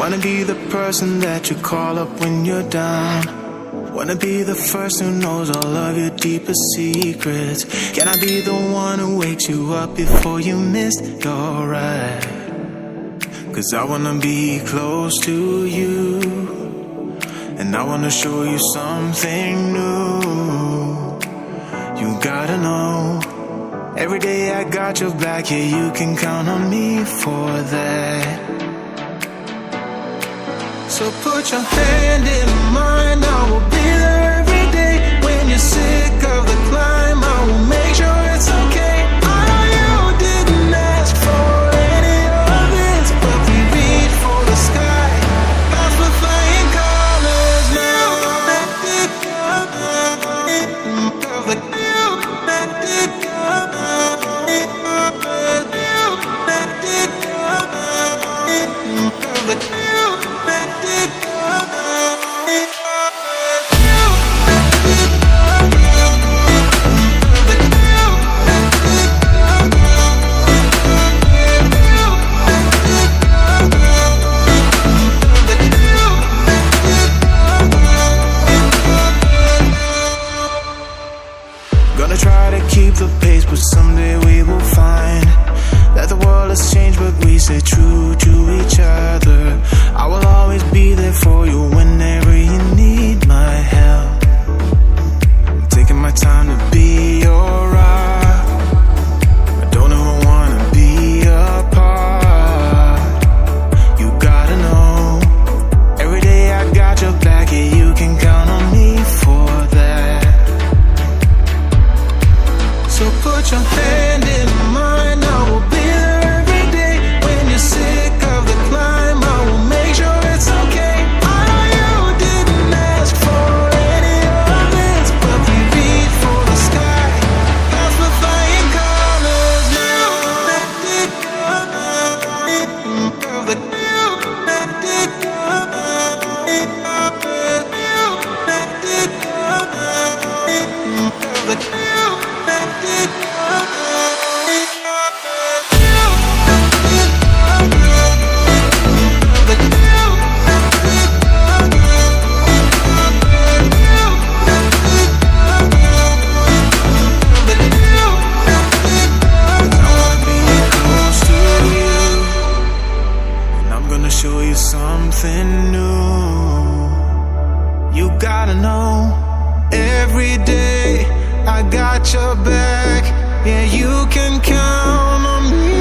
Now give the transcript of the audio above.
Wanna be the person that you call up when you're down. Wanna be the first who knows all of your deepest secrets. Can I be the one who wakes you up before you miss your ride? 'Cause I wanna be close to you, and I wanna show you something new. You gotta know, every day I got your back, yeah, you can count on me for that. So put your hand in mine, I will be there every day. When you're sick of the climb, I will make sure it's okay. I know you didn't ask for any of this, but we reach for the sky, bound for flying colors now. Gonna try to keep the pace, but someday we will find that the world has changed, but we stay true to each other. I will always be there for you whenever you need my help. I'm taking my time to be your rock. I don't ever wanna be apart. You gotta know, every day I got your back, yeah, you can count on me for that. So put your hand in mine, I will be there every day. When you're sick of the climb, I will make sure it's okay. I know you didn't ask for any of this, but we reach for the sky, bound for flying colors now. Show you something new. You gotta know, every day I got your back, yeah, you can count on me.